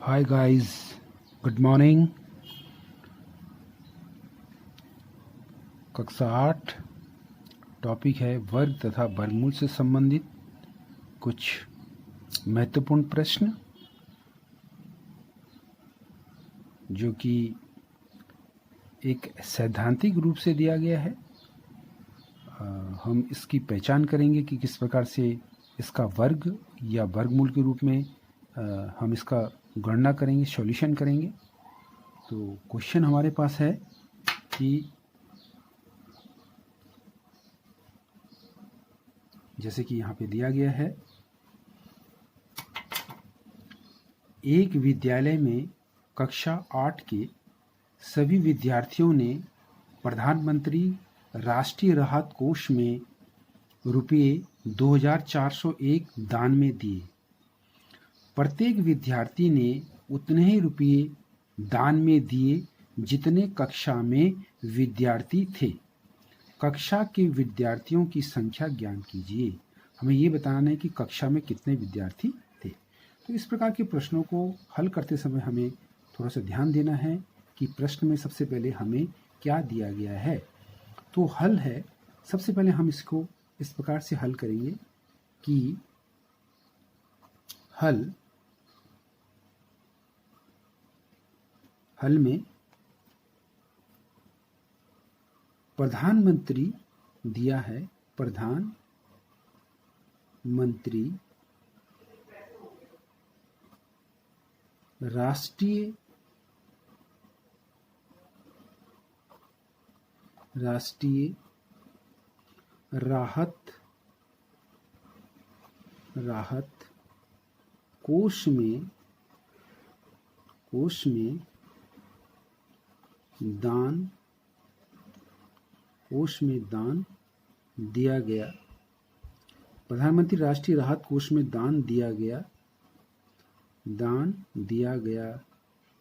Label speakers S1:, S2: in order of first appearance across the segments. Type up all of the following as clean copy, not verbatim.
S1: Hi guys, good morning. कक्षा 8 topic है वर्ग तथा वर्गमूल से संबंधित कुछ महत्वपूर्ण प्रश्न जो कि एक सैद्धांतिक रूप से दिया गया है। हम इसकी पहचान करेंगे कि किस प्रकार से इसका वर्ग या वर्गमूल के रूप में हम इसका गणना करेंगे, सॉल्यूशन करेंगे। तो क्वेश्चन हमारे पास है कि जैसे कि यहाँ पे दिया गया है, एक विद्यालय में कक्षा 8 के सभी विद्यार्थियों ने प्रधानमंत्री राष्ट्रीय राहत कोष में रुपये 2401 दान में दिए। प्रत्येक विद्यार्थी ने उतने ही रुपये दान में दिए जितने कक्षा में विद्यार्थी थे। कक्षा के विद्यार्थियों की संख्या ज्ञात कीजिए। हमें ये बताना है कि कक्षा में कितने विद्यार्थी थे। तो इस प्रकार के प्रश्नों को हल करते समय हमें थोड़ा सा ध्यान देना है कि प्रश्न में सबसे पहले हमें क्या दिया गया है। तो हल है, सबसे पहले हम इसको इस प्रकार से हल करेंगे कि हल में प्रधानमंत्री दिया है, प्रधानमंत्री राष्ट्रीय राहत कोष में दान दिया गया। प्रधानमंत्री राष्ट्रीय राहत कोष में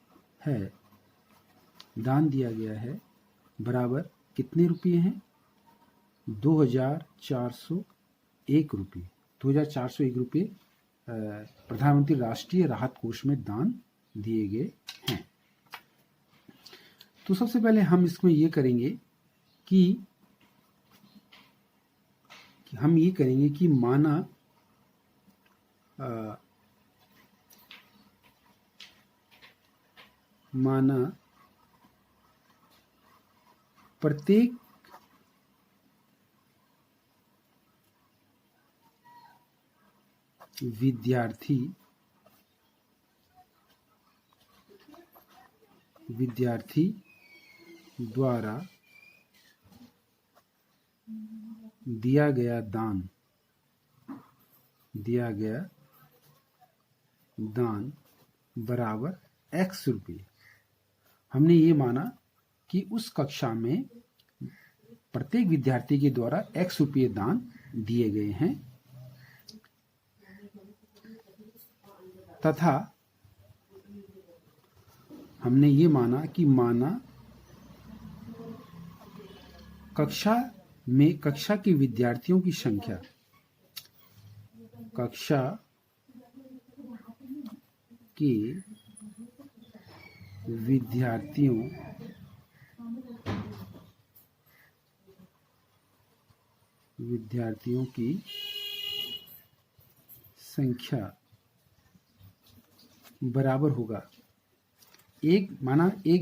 S1: दान दिया गया है बराबर कितने रुपये हैं? 2401 रुपये। 2401 रुपये प्रधानमंत्री राष्ट्रीय राहत कोष में दान दिए गए हैं। तो सबसे पहले हम इसमें ये करेंगे कि माना प्रत्येक विद्यार्थी द्वारा दिया गया दान बराबर x रुपये। हमने ये माना कि उस कक्षा में प्रत्येक विद्यार्थी के द्वारा x रुपये दान दिए गए हैं तथा हमने ये माना कि कक्षा के विद्यार्थियों की संख्या विद्यार्थियों की संख्या बराबर होगा एक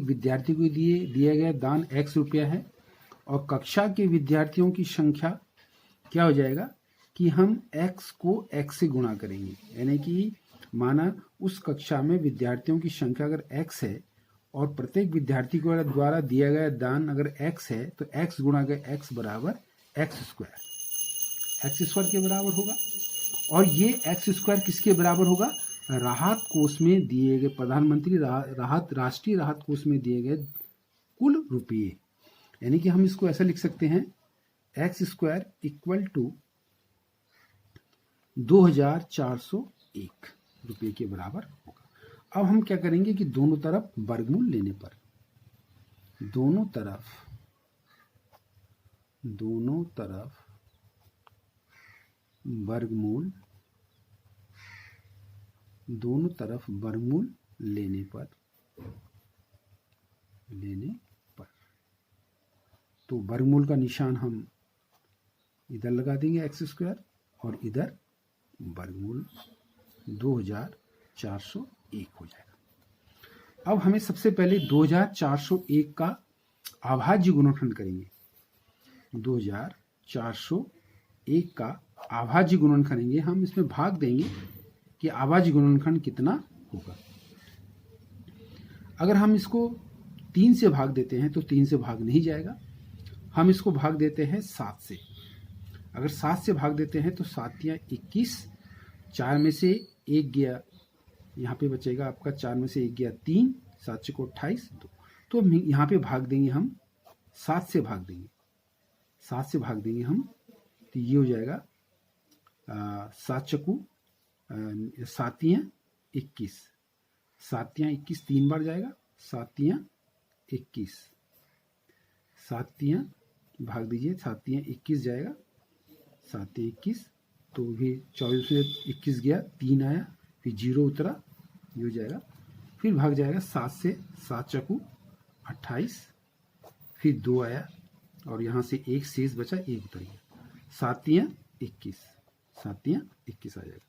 S1: विद्यार्थी को दिया गया दान x रुपया है और कक्षा के विद्यार्थियों की संख्या क्या हो जाएगा कि हम x को x से गुणा करेंगे। यानी कि माना उस कक्षा में विद्यार्थियों की संख्या अगर x है और प्रत्येक विद्यार्थी को द्वारा दिया गया दान अगर x है तो x गुणा गया x बराबर x स्क्वायर के बराबर होगा। और ये x स्क्वायर किसके बराबर होगा? राहत कोष में दिए गए, प्रधानमंत्री राष्ट्रीय राहत कोष में दिए गए कुल रुपये। यानी कि हम इसको ऐसा लिख सकते हैं x स्क्वायर इक्वल टू 2401 रुपये के बराबर होगा। अब हम क्या करेंगे कि दोनों तरफ वर्गमूल लेने पर दोनों तरफ वर्गमूल लेने पर तो वर्गमूल का निशान हम इधर लगा देंगे एक्स स्क्वायर और इधर वर्गमूल 2401 हो जाएगा। अब हमें सबसे पहले 2401 का अभाज्य गुणनखंड करेंगे। 2401 का अभाज्य गुणन करेंगे हम, इसमें भाग देंगे कि अभाज्य गुणनखंड कितना होगा। अगर हम इसको 3 से भाग देते हैं तो 3 से भाग नहीं जाएगा, हम इसको भाग देते हैं 7 से। अगर 7 से भाग देते हैं तो 7 या 21, 4 में से 1 गया, यहाँ पे बचेगा आपका 4 में से 1 गया 3, 7 को 28, 2। तो यहाँ पे भाग देंगे हम 7 से भाग देंगे, 7 से भाग देंगे हम, तो ये हो जाएगा 7 चकू 7 या 21, 7 या 21 3 बार जाएगा, 7 या 21, 7 या भाग दीजिए, 7 या 21 जाएगा, 7 या 21, तो भी 24 से 21 गया, 3 आया, फिर 0 उतरा, ये हो जाएगा। फिर भाग जाएगा 7 से, 7 चकू 28, फिर 2 आया और यहाँ से 1 शेष बचा, 1 उतर गया, 7 या 21, 7 या 21 आ जाएगा।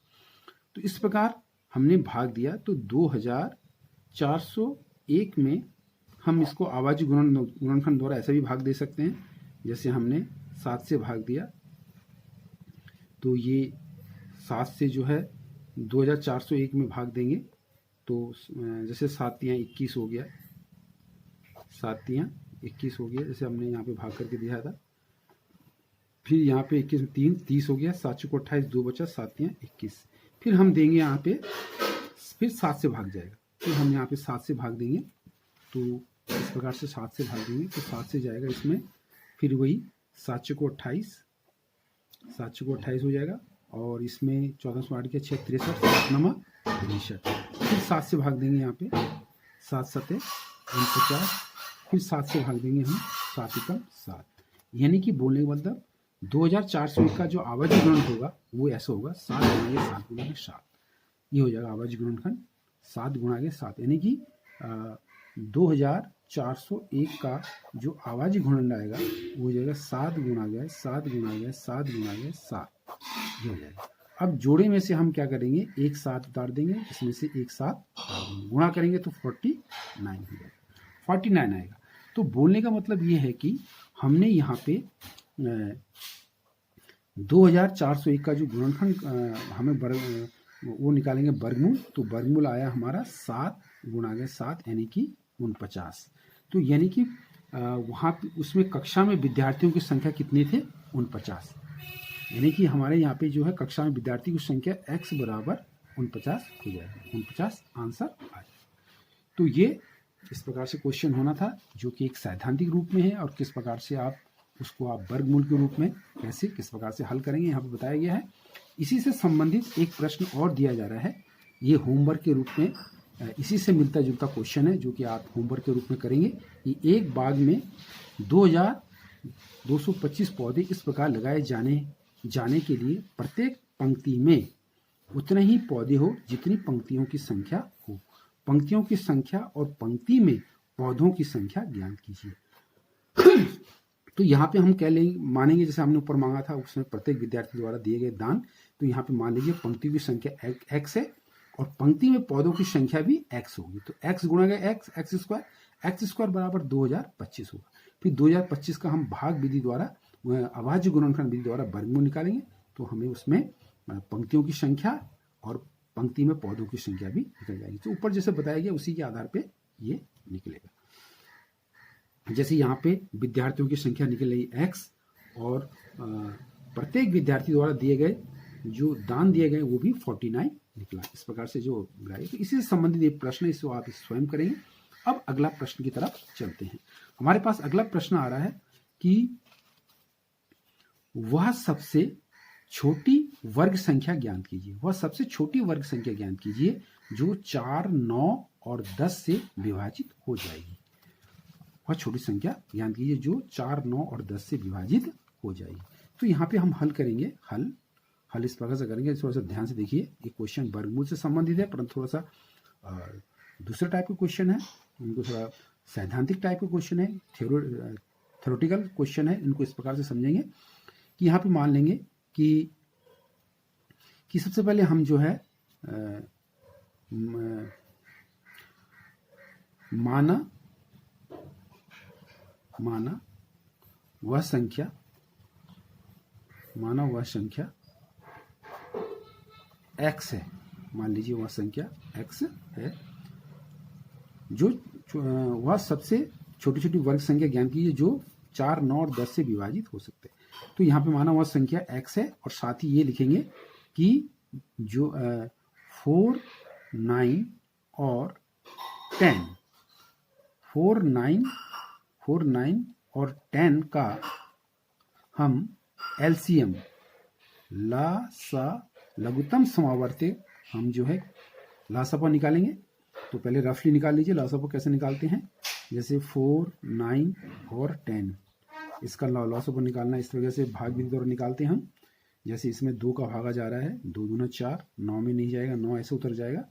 S1: तो इस प्रकार हमने भाग दिया। तो 2401 में हम इसको अभाज्य गुणनखंड द्वारा ऐसा भी भाग दे सकते हैं, जैसे हमने 7 से भाग दिया, तो ये 7 से जो है 2401 में भाग देंगे, तो जैसे 7 या 21 हो गया, 7 या 21 हो गया, जैसे हमने यहाँ पे भाग करके दिया था। फिर यहाँ पे 21 3 30 हो गया, 7 को 28, 2 बचा, 7 या 21। फिर हम देंगे यहाँ पे, फिर 7 से भाग जाएगा, फिर हम यहाँ पे 7 से भाग देंगे, तो इस प्रकार से 7 से भाग देंगे तो 7 से जाएगा इसमें, फिर वही 7 को 28, 7 को 28 हो जाएगा, और इसमें 14 से 8 के 6 63, 7 नंबर 63, फिर 7 से भाग देंगे यहाँ पे, 7 7 49, फिर 7 से भाग देंगे हम, 7 एकम 7। यानी कि बोलने का मतलब 2401 का जो अभाज्य गुणन होगा वो ऐसा होगा, 7 गुणा 7 गुणा 7, ये हो जाएगा अभाज्य गुणनखंड 7 गुणा 7। यानी कि 2401 का जो अभाज्य गुणन आएगा वो हो जाएगा 7 गुणा 7 गुणा 7 गुणा 7, ये हो जाएगा। अब जोड़े में से हम क्या करेंगे, एक 7 उतार देंगे, इसमें से एक 7 गुणा करेंगे तो 49 हो जाएगा, 49 आएगा। तो बोलने का मतलब ये है कि हमने यहाँ पे 2401 का जो गुणनखंड हमें वो निकालेंगे वर्गमूल, तो वर्गमूल आया हमारा 7 गुणा 7 यानी कि 49। तो यानी कि वहाँ पे उसमें कक्षा में विद्यार्थियों की संख्या कितने थे, 49। यानी कि हमारे यहाँ पे जो है कक्षा में विद्यार्थी की संख्या x बराबर 49 हो जाएगा, 49 आंसर आ जाएगा। तो ये इस प्रकार से क्वेश्चन होना था, जो कि एक सैद्धांतिक रूप में है, और किस प्रकार से आप उसको आप वर्गमूल के रूप में कैसे किस प्रकार से हल करेंगे यहाँ पे बताया गया है। इसी से संबंधित एक प्रश्न और दिया जा रहा है, ये होमवर्क के रूप में, इसी से मिलता जुलता क्वेश्चन है जो कि आप होमवर्क के रूप में करेंगे। कि एक बाग में 2225 पौधे इस प्रकार लगाए जाने के लिए प्रत्येक पंक्ति में उतने ही पौधे हो जितनी पंक्तियों की संख्या हो। पंक्तियों की संख्या और पंक्ति में पौधों की संख्या ज्ञात कीजिए। तो यहाँ पे हम मानेंगे, जैसे हमने ऊपर मांगा था उसमें प्रत्येक विद्यार्थी द्वारा दिए गए दान, तो यहाँ पे मान लीजिए पंक्ति की संख्या x है और पंक्ति में पौधों की संख्या भी x होगी, तो x गुणा एक्स स्क्वायर बराबर 2025 होगा। फिर 2025 का हम भाग विधि द्वारा, अभाज्य गुणनखंड विधि द्वारा वर्गमूल निकालेंगे, तो हमें उसमें पंक्तियों की संख्या और पंक्ति में पौधों की संख्या भी निकल जाएगी। तो ऊपर जैसे बताया गया उसी के आधार पे ये निकलेगा। जैसे यहाँ पे विद्यार्थियों की संख्या निकल रही x, और प्रत्येक विद्यार्थी द्वारा दिए गए जो दान दिए गए वो भी 49 निकला। इस प्रकार से जो मिलाए, तो इसी से संबंधित एक प्रश्न, इसको आप स्वयं करेंगे। अब अगला प्रश्न की तरफ चलते हैं। हमारे पास अगला प्रश्न आ रहा है कि वह सबसे छोटी वर्ग संख्या ज्ञात कीजिए। वह सबसे छोटी वर्ग संख्या ज्ञात कीजिए जो 4, 9 और 10 से विभाजित हो जाएगी। वह छोटी संख्या ज्ञात कीजिए जो 4, 9 और 10 से विभाजित हो जाएगी। तो यहाँ पे हम हल करेंगे। हल इस प्रकार से करेंगे, थोड़ा सा ध्यान से देखिए। ये क्वेश्चन वर्गमूल से संबंधित है, परंतु थोड़ा सा दूसरा टाइप का क्वेश्चन है, उनको थोड़ा सैद्धांतिक टाइप का क्वेश्चन है, थ्योरेटिकल क्वेश्चन है। इनको इस प्रकार से समझेंगे कि यहाँ पे मान लेंगे कि सबसे पहले हम जो है माना वह संख्या x है, मान लीजिए वह संख्या x है जो वह सबसे छोटी छोटी वर्ग संख्या ज्ञान कीजिए जो 4, 9 और 10 से विभाजित हो सकते हैं। तो यहाँ पे माना वह संख्या x है और साथ ही ये लिखेंगे कि जो 4, 9 और 10, 4, 9 और 10 का हम LCM लघुत्तम समावर्ती हम जो है लासापा निकालेंगे। तो पहले रफली निकाल लीजिए लासापा कैसे निकालते हैं। जैसे 4, 9 और 10, इसका लासापा निकालना इस तरह से भाग विधि द्वारा निकालते हैं हम। जैसे इसमें 2 का भागा जा रहा है, 2 दूना 4, 9 में नहीं जाएगा, 9 ऐसे उतर जाएगा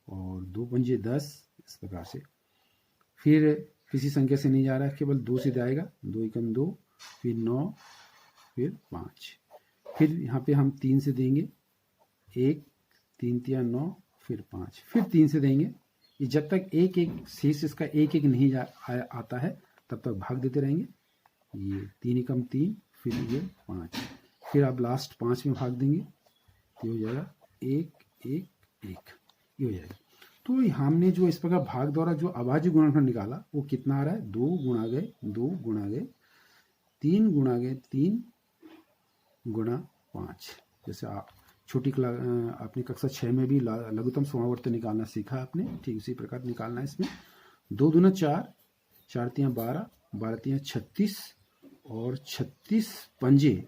S1: और 2 पंजे 10, इस प्रकार से। फिर किसी संख्या से नहीं जा रहा है, केवल 2 से जाएगा, 2 एकम 2, फिर 9, फिर 5। फिर यहाँ पे हम 3 से देंगे, 1, 3 तिया 9, फिर 5, फिर 3 से देंगे। ये जब तक एक शेष इसका एक नहीं आता है तब तक भाग देते रहेंगे। ये 3 एकम 3, फिर ये 5, फिर आप लास्ट 5 में भाग देंगे, ये हो जाएगा 1, 1, 1, ये हो जाएगा। तो हमने जो इस प्रकार भाग द्वारा जो अभाज्य गुणनखंड निकाला वो कितना आ रहा है, 2 गुणा गए 2 गुणा गए 3 गुणा गए 3 गुणा 5। जैसे आप छोटी अपनी कक्षा 6 में भी लघुत्तम समावर्त निकालना सीखा आपने, ठीक उसी प्रकार निकालना है इसमें। 2 दूना 4, 4 तिया 12, 12 तिया 36 और 36 पंजे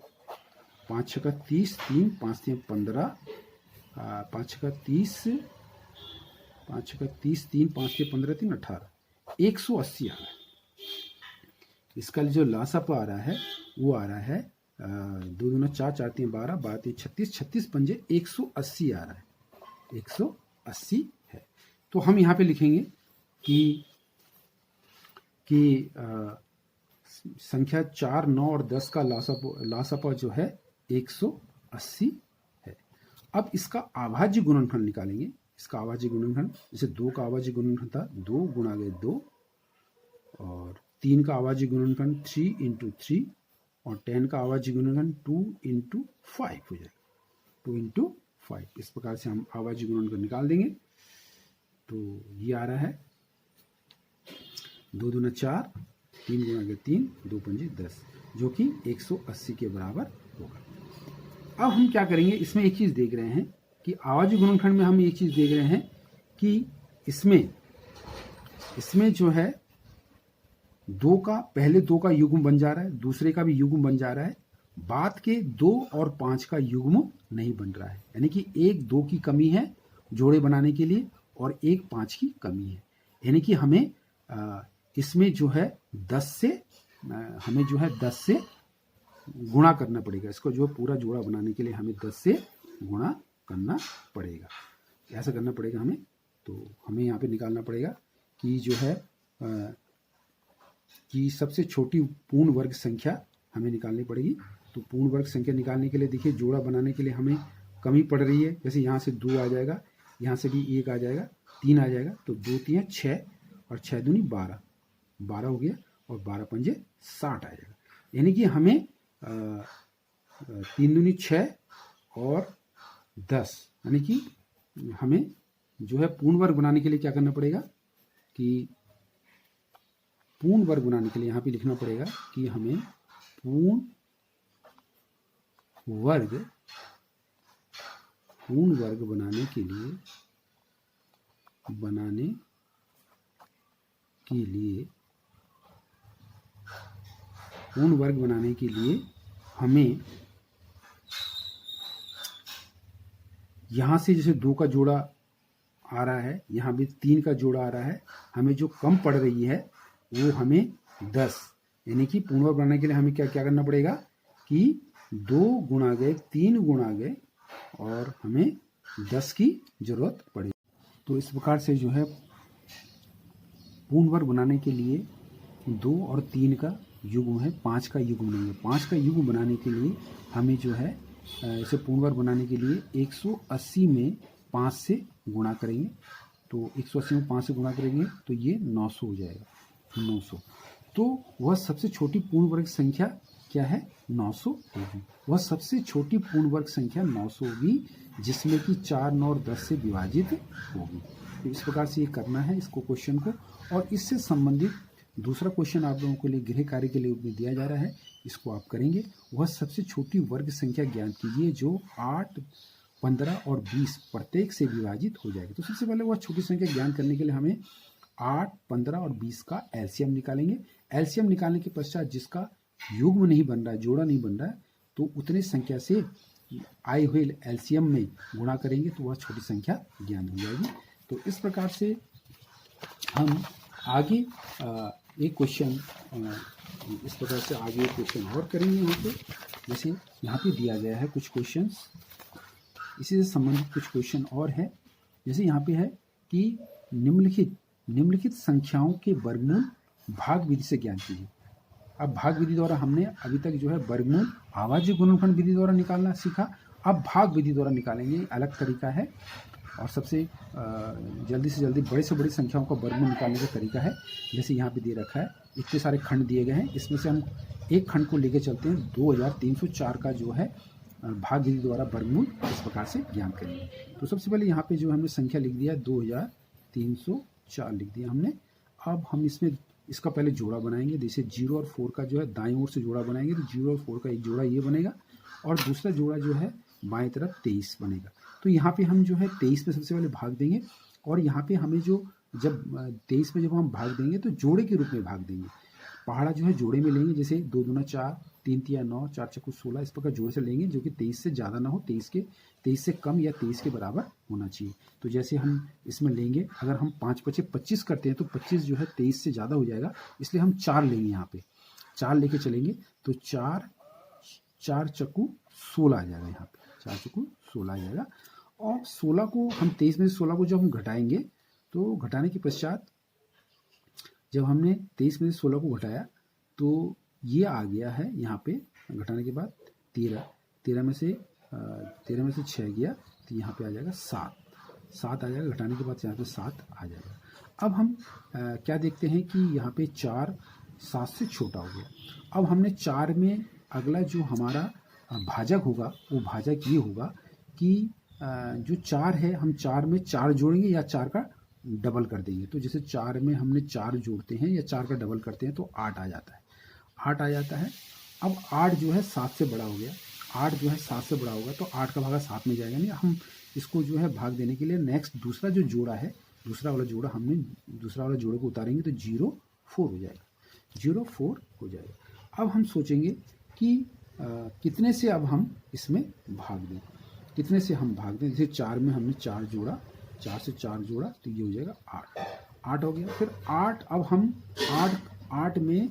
S1: 5 छक्का 30, 3 5 तिया 15, 5 छक्का 30, 5 छक्का 30, 3 5 तिया 15, 3 18, 180 आ रहा है। इसका जो लासापा आ रहा है वो आ रहा है 2 दूना 4, 4 तिया 12, 12 तिया 36, 36 पंजे 180 आ रहा है, 180 है। तो हम यहाँ पे लिखेंगे कि संख्या 4, 9 और 10 का लासापा जो है 180 है। अब इसका अभाज्य गुणनखंड निकालेंगे। इसका अभाज्य गुणनखंड, जैसे 2 का अभाज्य गुणनखंड था 2 गुणा गए 2, और 3 का अभाज्य गुणनखंड 3 × 3, और 10 का अभाज्य गुणनखंड 2 × 5 हो जाएगा, 2 × 5। इस प्रकार से हम अभाज्य गुणनखंड निकाल देंगे। तो ये आ रहा है 2 दूना 4, 3 गुणा गए 3, 2 पंजे 10, जो कि 180 के बराबर होगा। अब हम क्या करेंगे, इसमें एक चीज़ देख रहे हैं कि अभाज्य गुणनखंड में हम एक चीज़ देख रहे हैं कि इसमें जो है 2 का पहले 2 का युग्म बन जा रहा है, दूसरे का भी युग्म बन जा रहा है, बाद के 2 और 5 का युग्म नहीं बन रहा है। यानी कि 1 2 की कमी है जोड़े बनाने के लिए और 1 5 की कमी है। यानी कि हमें इसमें जो है 10 से गुणा करना पड़ेगा। इसको जो पूरा जोड़ा बनाने के लिए हमें 10 से गुणा करना पड़ेगा, ऐसा करना पड़ेगा हमें। तो हमें यहाँ पे निकालना पड़ेगा कि जो है कि सबसे छोटी पूर्ण वर्ग संख्या हमें निकालनी पड़ेगी। तो पूर्ण वर्ग संख्या निकालने के लिए देखिए जोड़ा बनाने के लिए हमें कमी पड़ रही है। जैसे यहाँ से 2 आ जाएगा, यहाँ से भी 1 आ जाएगा, 3 आ जाएगा, तो 2 3 6 और 6 दूनी 12, 12 हो गया, और 12 पंजे 60 आ जाएगा। यानी कि हमें 3 दूनी 6 और 10, यानी कि हमें जो है पूर्ण वर्ग बनाने के लिए क्या करना पड़ेगा कि पूर्ण वर्ग बनाने के लिए यहाँ पे लिखना पड़ेगा कि हमें पूर्ण वर्ग बनाने के लिए पूर्ण वर्ग बनाने के लिए हमें यहाँ से जैसे 2 का जोड़ा आ रहा है, यहाँ भी 3 का जोड़ा आ रहा है, हमें जो कम पड़ रही है वो हमें 10, यानी कि पूर्ण वर्ग बनाने के लिए हमें क्या करना पड़ेगा कि 2 गुणा गए 3 गुणा गए और हमें 10 की जरूरत पड़ेगी। तो इस प्रकार से जो है पूर्ण वर्ग बनाने के लिए 2 और 3 का युग्म है, 5 का युग्म नहीं है। 5 का युग्म बनाने के लिए हमें जो है इसे पूर्ण वर्ग बनाने के लिए 180 में 5 से गुणा करेंगे। तो 180 में 5 से गुणा करेंगे तो ये 900 हो जाएगा, 900। तो वह सबसे छोटी पूर्ण वर्ग संख्या क्या है? 900 होगी। वह सबसे छोटी पूर्ण वर्ग संख्या 900 होगी जिसमें कि 4, 9 और 10 से विभाजित होगी। तो इस प्रकार से ये करना है इसको क्वेश्चन को। और इससे संबंधित दूसरा क्वेश्चन आप लोगों के लिए गृह कार्य के लिए दिया जा रहा है, इसको आप करेंगे। वह सबसे छोटी वर्ग संख्या ज्ञात कीजिए जो 8, 15 और 20 प्रत्येक से विभाजित हो जाएगी। तो सबसे पहले वह छोटी संख्या ज्ञात करने के लिए हमें 8, 15 और 20 का एलसीएम निकालेंगे। एलसीएम निकालने के पश्चात जिसका युग्म नहीं बन रहा है, जोड़ा नहीं बन रहा है, तो उतनी संख्या से आए हुए एलसीएम में गुणा करेंगे तो वह छोटी संख्या ज्ञात हो जाएगी। तो इस प्रकार से हम आगे एक क्वेश्चन इस प्रकार से आगे एक क्वेश्चन और करेंगे यहाँ पे। जैसे यहाँ पे दिया गया है कुछ क्वेश्चंस, इसी से संबंधित कुछ क्वेश्चन और है। जैसे यहाँ पे है कि निम्नलिखित संख्याओं के वर्गमूल भाग विधि से ज्ञात कीजिए। अब भाग विधि द्वारा हमने अभी तक जो है वर्गमूल आवाज्य गुणनफल विधि द्वारा निकालना सीखा, अब भाग विधि द्वारा निकालेंगे। अलग तरीका है और सबसे जल्दी से जल्दी बड़े से बड़ी संख्याओं का वर्गमूल निकालने का तरीका है। जैसे यहाँ पे दे रखा है, इतने सारे खंड दिए गए हैं, इसमें से हम एक खंड को लेके चलते हैं। 2304 का जो है भाग विधि द्वारा वर्गमूल इस प्रकार से ज्ञात करेंगे। तो सबसे पहले यहाँ पे जो हमने संख्या लिख दिया 2304 लिख दिया हमने। अब हम इसमें इसका पहले जोड़ा बनाएंगे। जैसे 0 और 4 का जो है दाईं ओर से जोड़ा बनाएंगे तो 0 और 4 का एक जोड़ा ये बनेगा और दूसरा जोड़ा जो है बाएं तरफ 23 बनेगा। तो यहाँ पे हम जो है 23 में सबसे पहले भाग देंगे और यहाँ पे हमें जो जब 23 में जब हम भाग देंगे तो जोड़े के रूप में भाग देंगे। पहाड़ा जो है जोड़े में लेंगे, जैसे 2 दूना 4, 3 तिया 9, 4 चौको 16, इस प्रकार जोड़े से लेंगे जो कि 23 से ज़्यादा ना हो, 23 से कम या 23 के बराबर होना चाहिए। तो जैसे हम इसमें लेंगे, अगर हम 5 पचे 25 करते हैं तो 25 जो है 23 से ज़्यादा हो जाएगा, इसलिए हम 4 लेंगे। यहाँ पे 4 लेके चलेंगे तो 4 चक्कू 16 आ जाएगा। यहाँ पे 4 चक्कू 16 आ जाएगा। और 16 को हम 23 में से 16 को जब हम घटाएंगे तो घटाने के पश्चात जब हमने 23 में से 16 को घटाया तो ये आ गया है यहाँ पे, घटाने के बाद 13 में से 6 गया तो यहाँ पे आ जाएगा 7 आ जाएगा। घटाने के बाद यहाँ पे 7 आ जाएगा। अब हम क्या देखते हैं कि यहाँ पे 4 7 से छोटा हो गया। अब हमने 4 में अगला जो हमारा भाजक होगा वो भाजक ये होगा कि जो 4 है हम 4 में 4 जोड़ेंगे या 4 का डबल कर देंगे। तो जैसे 4 में हमने 4 जोड़ते हैं या 4 का डबल करते हैं तो 8 आ जाता है, 8 आ जाता है। अब 8 जो है 7 से बड़ा हो गया, 8 जो है 7 से बड़ा होगा तो 8 का भागा 7 में जाएगा नहीं। हम इसको जो है भाग देने के लिए नेक्स्ट दूसरा जो जोड़ा है, दूसरा वाला जोड़ा हमने दूसरा वाला जोड़े को उतारेंगे तो 0-4 हो जाएगा, 0-4 हो जाएगा। अब हम सोचेंगे कि कितने से अब हम इसमें भाग दें, कितने से हम भाग दें। जैसे 4 में हमने 4 जोड़ा, 4 से 4 जोड़ा तो ये हो जाएगा 8 हो गया। फिर 8 अब हम 8 में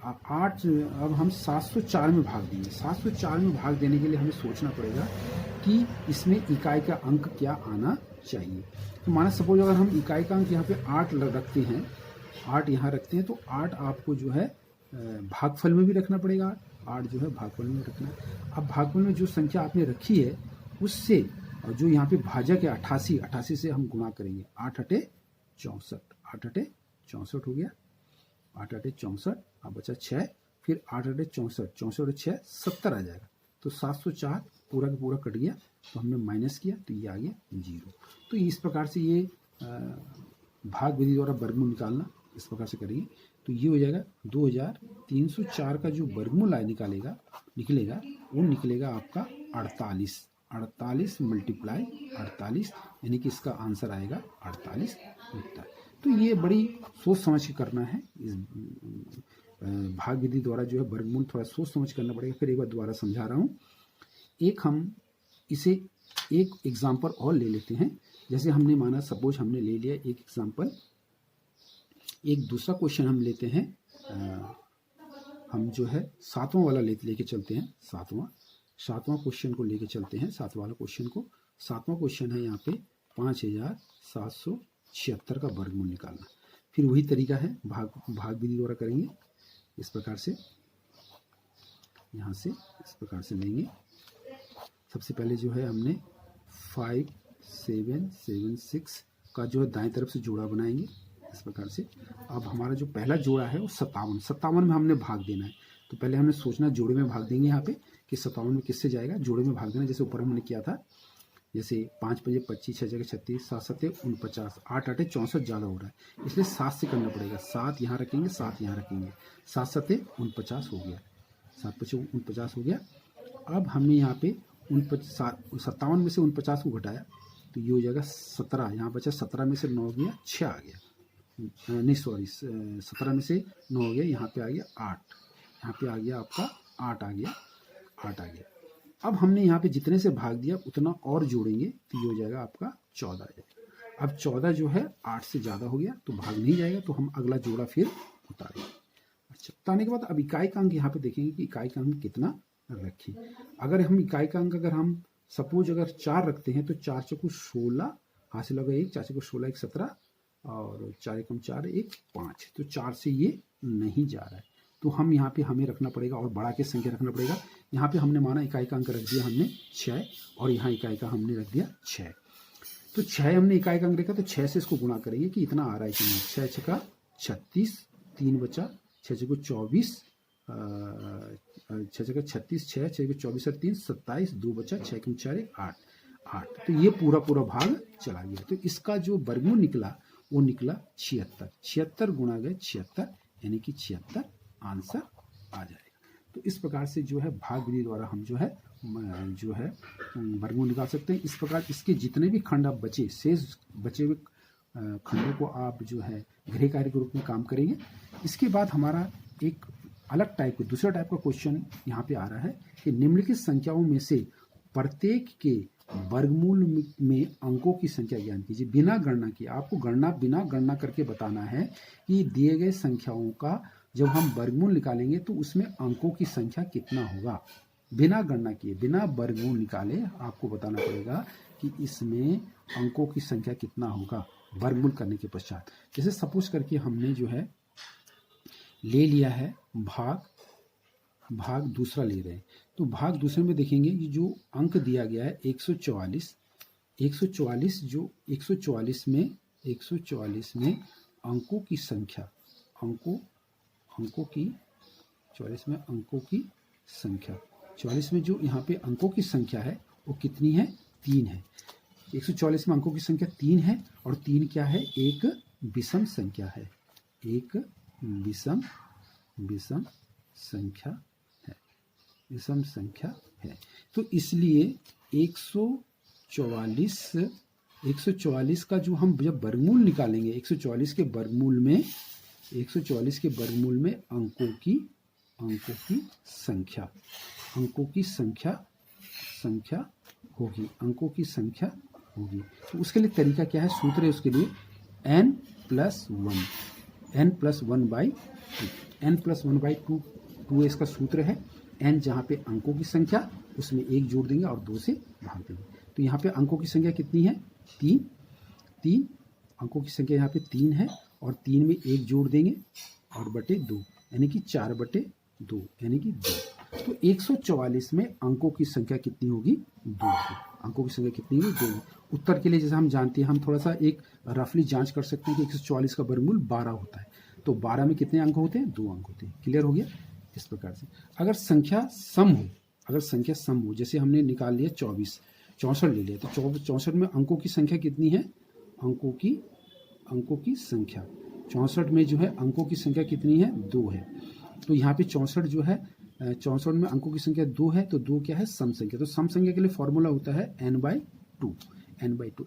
S1: 8 अब हम 704 में भाग देंगे। 704 में भाग देने के लिए हमें सोचना पड़ेगा कि इसमें इकाई का अंक क्या आना चाहिए। तो माना सपोज अगर हम इकाई का अंक यहाँ पे 8 रखते हैं, 8 यहाँ रखते हैं तो 8 आपको जो है भागफल में भी रखना पड़ेगा, 8 जो है भागफल में रखना है। अब भागफल में जो संख्या आपने रखी है उससे और जो यहाँ पे भाजक है 88 से हम गुणा करेंगे। 8 अटे 64, 8 अटे 64 हो गया, 8 अटे 64। अब बचा 6, फिर 8 अटे 64, 64 और 6 70 आ जाएगा। तो 704 पूरा का पूरा कट गया तो हमने माइनस किया तो ये आ गया 0। तो इस प्रकार से ये भाग विधि द्वारा वर्गमूल निकालना इस प्रकार से करेंगे तो ये हो जाएगा 2304 का जो वर्गमूल निकलेगा वो निकलेगा आपका 48 मल्टीप्लाई 48, यानी कि इसका आंसर आएगा 48 होता है। तो ये बड़ी सोच समझ के करना है। इस भाग विधि द्वारा जो है वर्गमूल थोड़ा सोच समझ करना पड़ेगा। फिर एक बार दोबारा समझा रहा हूँ। हम इसे एक एग्जाम्पल और ले लेते हैं। जैसे हमने माना सपोज हमने ले लिया एक एग्जाम्पल, एक दूसरा क्वेश्चन हम लेते हैं। हम जो है 7वां वाला लेके चलते हैं। 7वां क्वेश्चन को लेके चलते हैं। 7वां वाला क्वेश्चन को 7वां क्वेश्चन है यहाँ पे 5776 का वर्गमूल निकालना। फिर वही तरीका है, भाग विधि द्वारा करेंगे। इस प्रकार से यहाँ से इस प्रकार से लेंगे। सबसे पहले जो है हमने 5 7 7 6 का जो है दाएं तरफ से जोड़ा बनाएंगे इस प्रकार से। अब हमारा जो पहला जोड़ा है वो 57 में हमने भाग देना है। तो पहले हमने सोचना जोड़े में भाग देंगे यहाँ पे कि 57 में किससे जाएगा, जोड़े में भाग देना। जैसे ऊपर हमने किया था, जैसे 5 5 25, 6 6 36, 7 7 49, 8 8 64 ज़्यादा हो रहा है, इसलिए 7 से करना पड़ेगा। 7 यहाँ रखेंगे, 7 यहाँ रखेंगे, 7 7 49 हो गया, 7 5 49 हो गया। अब हमने यहाँ पे 57 में से 49 को घटाया तो ये हो जाएगा 17, यहाँ बचा 17 में से 9 गया, 6 आ गया, नहीं सॉरी 17 में से 9 हो गया, यहाँ पे आ गया 8, यहाँ पे आ गया आपका 8 आ गया, 8 आ गया। अब हमने यहाँ पे जितने से भाग दिया उतना और जोड़ेंगे तो ये हो जाएगा आपका 14 आ जाएगा। अब 14 जो है 8 से ज़्यादा हो गया तो भाग नहीं जाएगा, तो हम अगला जोड़ा फिर उतारेंगे। अच्छा, उतारने के बाद अब इकाई का अंक यहाँ पे देखेंगे कि इकाई का अंक कितना रखें। अगर हम इकाई का अंक अगर हम सपोज अगर 4 रखते हैं तो 4 चौको 16 हासिल होगा 1, 4 चौको 16 1 17 और 4 एकम 4 1 5, तो 4 से ये नहीं जा रहा है, तो हम यहाँ पे हमें रखना पड़ेगा और बढ़ा के संख्या रखना पड़ेगा। यहाँ पे हमने माना इकाई का अंक रख दिया हमने 6 और यहाँ इकाई का हमने रख दिया 6, तो 6 हमने इकाई का अंक रखा तो 6 से इसको गुणा करेंगे कि इतना आ रहा है कि नहीं। 6 6 का 36, 3 बचा, 6 6 को 24, 6 6 का 36, 6 6 को 24 और 3 27, 2 बचा, 6 कम 4 8 8, तो ये पूरा भाग चला गया। तो इसका जो वर्गमूल निकला वो निकला 76, 76 गुणा गए 76 यानी कि 76 आंसर आ जाएगा। तो इस प्रकार से जो है भाग विधि द्वारा हम जो है वर्गमूल निकाल सकते हैं। इस प्रकार इसके जितने भी खंड आप शेष बचे हुए खंडों को आप जो है गृह कार्य के रूप में काम करेंगे। इसके बाद हमारा एक अलग टाइप का दूसरा टाइप का क्वेश्चन यहाँ पे आ रहा है कि निम्नलिखित संख्याओं में से प्रत्येक के वर्गमूल में अंकों की संख्या ज्ञात कीजिए बिना गणना किए। आपको बिना गणना करके बताना है कि दिए गए संख्याओं का जब हम वर्गमूल निकालेंगे तो उसमें अंकों की संख्या कितना होगा। बिना गणना किए, बिना वर्गमूल निकाले आपको बताना पड़ेगा कि इसमें अंकों की संख्या कितना होगा वर्गमूल करने के पश्चात। जैसे सपोज करके हमने जो है ले लिया है भाग दूसरा ले रहे हैं, तो भाग दूसरे में देखेंगे ये जो अंक दिया गया है 144 जो 144 में अंकों की संख्या अंकों की 44 में अंकों की संख्या 44 में जो यहाँ पे अंकों की संख्या है वो कितनी है, 3 है। 144 में अंकों की संख्या 3 है और 3 क्या है, एक विषम संख्या है, एक विषम संख्या है। तो इसलिए 144 का जो हम जब वर्गमूल निकालेंगे 144 के वर्गमूल में अंकों की संख्या होगी। तो उसके लिए तरीका क्या है, सूत्र है उसके लिए n+1/2 2 इसका सूत्र है। n जहाँ पे अंकों की संख्या उसमें 1 जोड़ देंगे और 2 से भाग देंगे। तो यहाँ पे अंकों की संख्या कितनी है, 3 अंकों की संख्या यहाँ पे 3 है और 3 में 1 जोड़ देंगे और बटे 2 यानी कि 4/2 यानी कि 2। तो 144 में अंकों की संख्या कितनी होगी, 2 होगी। अंकों की संख्या कितनी होगी, 2 होगी। उत्तर के लिए जैसे हम जानते हैं, हम थोड़ा सा एक रफली जांच कर सकते हैं कि 144 का वर्गमूल 12 होता है, तो 12 में कितने अंक होते हैं, 2 अंक होते हैं। क्लियर हो गया। इस प्रकार से अगर संख्या सम हो, जैसे हमने निकाल लिया 64 ले लिया, तो 64 में अंकों की संख्या कितनी है, अंकों की संख्या 64 में जो है अंकों की संख्या कितनी है, 2 है। तो यहाँ पे 64 जो है 64 में अंकों की संख्या 2 है, तो 2 क्या है, सम संख्या। तो सम संख्या के लिए फॉर्मूला होता है n/2।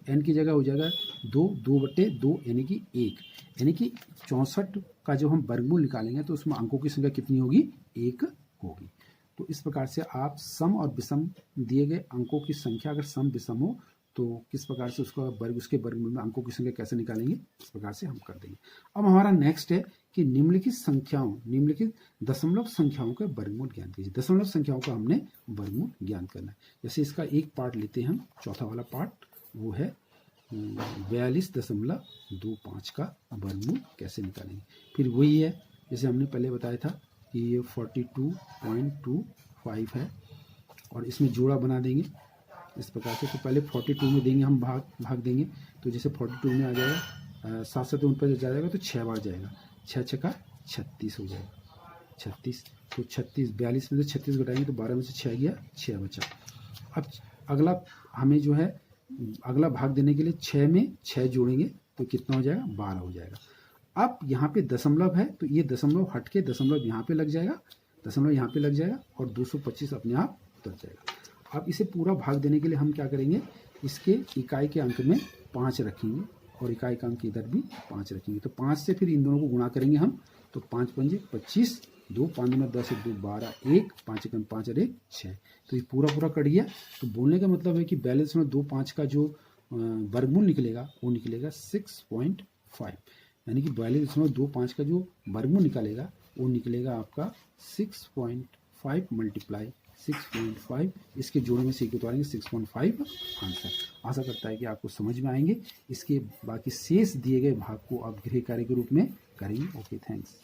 S1: n की जगह हो जाएगा 2/2 यानी कि 1, यानी कि 64 का जब हम वर्गमूल निकालेंगे तो उसमें अंकों की संख्या कितनी होगी, 1 होगी। तो इस प्रकार से आप सम और विषम दिए गए अंकों की संख्या अगर सम विषम हो तो किस प्रकार से उसके वर्गमूल में अंकों की संख्या कैसे निकालेंगे, इस प्रकार से हम कर देंगे। अब हमारा नेक्स्ट है कि निम्नलिखित दशमलव संख्याओं का वर्गमूल ज्ञान कीजिए। दशमलव संख्याओं का हमने वर्गमूल ज्ञान करना है। जैसे इसका एक पार्ट लेते हैं हम, चौथा वाला पार्ट वो है 42.25 का वर्गमूल कैसे निकालेंगे। फिर वही है जैसे हमने पहले बताया था कि ये 42.25 है और इसमें जोड़ा बना देंगे इस प्रकार से। तो पहले 42 में देंगे हम भाग देंगे, तो जैसे 42 में आ जाएगा 7 से 2 पर जाएगा तो 6 बार जाएगा, 6 छक्का 36 हो जाएगा, 36। तो 36 42 में से 36 घटाएंगे तो 12 में से 6 गया, 6 बचा। अब अगला हमें जो है अगला भाग देने के लिए 6 में 6 जोड़ेंगे तो कितना हो जाएगा, 12 हो जाएगा। अब यहाँ पे दशमलव है तो ये दशमलव हट के दशमलव यहाँ पे लग जाएगा, दशमलव यहाँ पे लग जाएगा और 225 अपने आप उतर जाएगा। अब इसे पूरा भाग देने के लिए हम क्या करेंगे, इसके इकाई के अंक में 5 रखेंगे और इकाई का अंक इधर भी 5 रखेंगे। तो 5 से फिर इन दोनों को गुणा करेंगे हम, तो 5 पंजे 25, 2 5 दूना 10, 1 2 12, 1 5 एकम 5 और 1 6। तो ये पूरा कट गया। तो बोलने का मतलब है कि 42.25 का जो वर्गमूल निकलेगा वो निकलेगा 6.5, यानी कि 42.25 का जो वर्गमूल निकालेगा वो निकलेगा आपका 6.5 मल्टीप्लाई 6.5। इसके जोड़े में से उतारेंगे 6.5 आंसर। आशा करता है कि आपको समझ में आएंगे। इसके बाकी शेष दिए गए भाग को आप गृह कार्य के रूप में करेंगे। Okay, thanks.